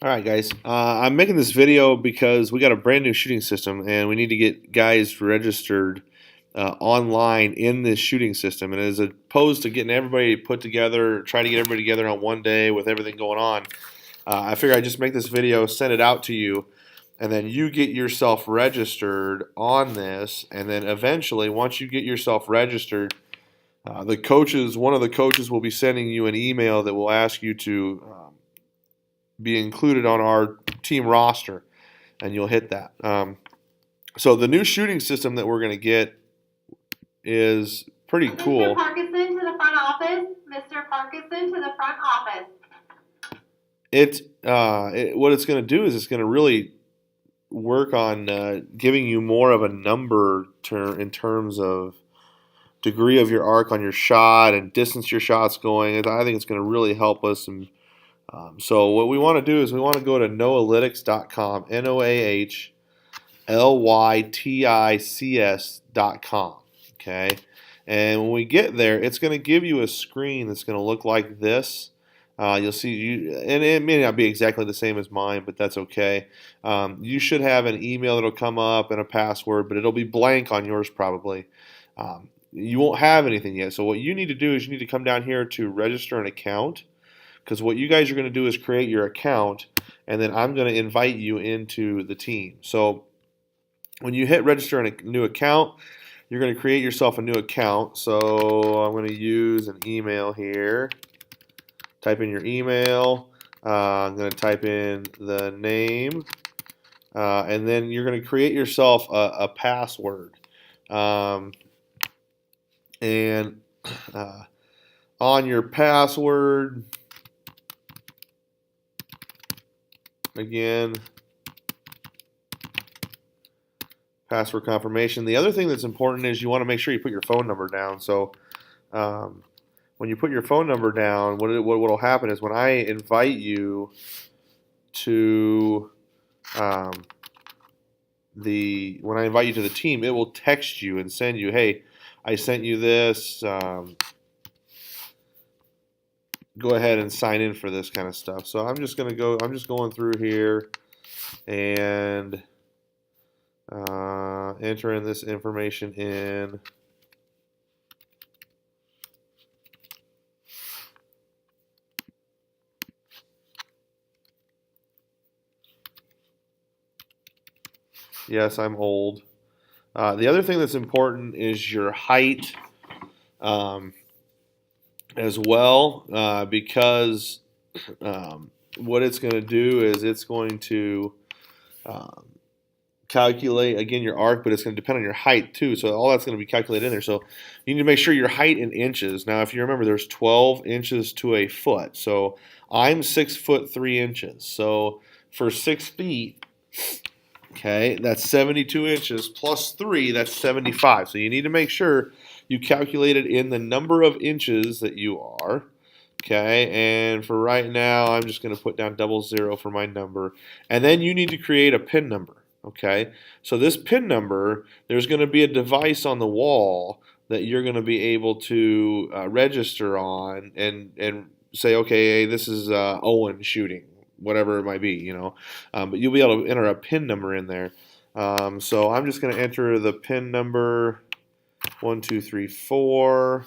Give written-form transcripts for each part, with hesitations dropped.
All right, guys. I'm making this video because we got a brand new shooting system, and we need to get guys registered online in this shooting system. And as opposed to getting everybody put together, try to get everybody together on one day with everything going on, I figure I'd just make this video, send it out to you, and then you get yourself registered on this. And then eventually, once you get yourself registered, one of the coaches will be sending you an email that will ask you to be included on our team roster, and you'll hit that. So the new shooting system that we're going to get is pretty cool. Mr. Parkinson to the front office. Mr. Parkinson to the front office. What it's going to do is it's going to really work on giving you more of a number in terms of degree of your arc on your shot and distance your shot's going. I think it's going to really help us. And so what we want to do is we want to go to noalytics.com, noalytics.com. Okay, and when we get there, it's going to give you a screen that's going to look like this. You'll see, and it may not be exactly the same as mine, but that's okay. You should have an email that'll come up and a password, but it'll be blank on yours probably. You won't have anything yet. So what you need to do is you need to come down here to register an account, because what you guys are going to do is create your account, and then I'm going to invite you into the team. So when you hit register a new account, you're going to create yourself a new account. So I'm going to use an email here. Type in your email. I'm going to type in the name, and then you're going to create yourself a password. And on your password, again, password confirmation. The other thing that's important is you want to make sure you put your phone number down. So when you put your phone number down, what will happen is when I invite you to the team, it will text you and send you, hey, I sent you this. Go ahead and sign in for this kind of stuff. So I'm just going through here and entering this information in. Yes, I'm old. The other thing that's important is your height as well, because what it's going to do is it's going to calculate again your arc, but it's going to depend on your height too. So all that's going to be calculated in there. So you need to make sure your height in inches. Now, if you remember, there's 12 inches to a foot. So I'm 6 foot 3 inches. So for 6 feet, okay, that's 72 inches plus 3, that's 75. So you need to make sure you calculate it in the number of inches that you are. Okay, and for right now, I'm just going to put down 00 for my number. And then you need to create a PIN number. Okay, so this PIN number, there's going to be a device on the wall that you're going to be able to register on and say, okay, hey, this is Owen shooting, whatever it might be, you know. But you'll be able to enter a PIN number in there. So I'm just going to enter the PIN number 1234.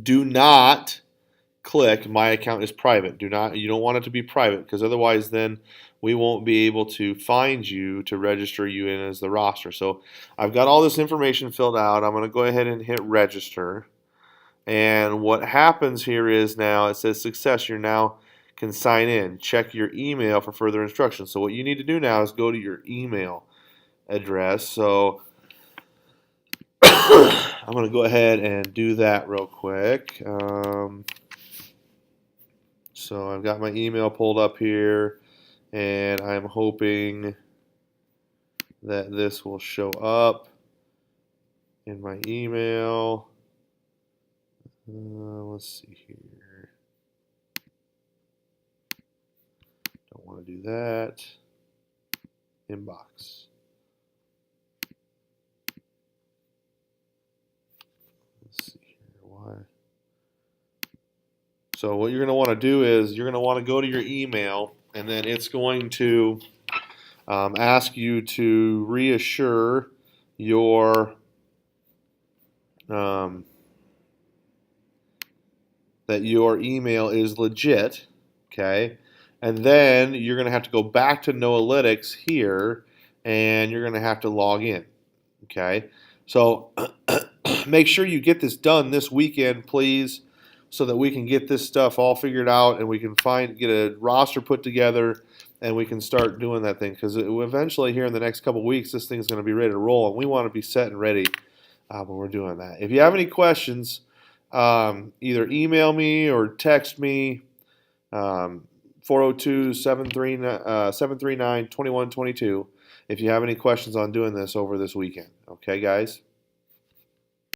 Do not click my account is private. You don't want it to be private, because otherwise then we won't be able to find you to register you in as the roster. So I've got all this information filled out. I'm going to go ahead and hit register. And what happens here is now it says success. You now can sign in. Check your email for further instructions. So what you need to do now is go to your email address. So I'm going to go ahead and do that real quick. So I've got my email pulled up here, and I'm hoping that this will show up in my email. Let's see here. Don't want to do that. Inbox. Let's see here. Why? So what you're going to want to do is you're going to want to go to your email, and then it's going to ask you to reassure your that your email is legit, okay? And then you're going to have to go back to Noalytics here, and you're going to have to log in, okay? So make sure you get this done this weekend, please, so that we can get this stuff all figured out and we can get a roster put together and we can start doing that thing, because eventually here in the next couple weeks this thing's going to be ready to roll, and we want to be set and ready when we're doing that. If you have any questions, either email me or text me, 402-739-2122 if you have any questions on doing this over this weekend. Okay, guys?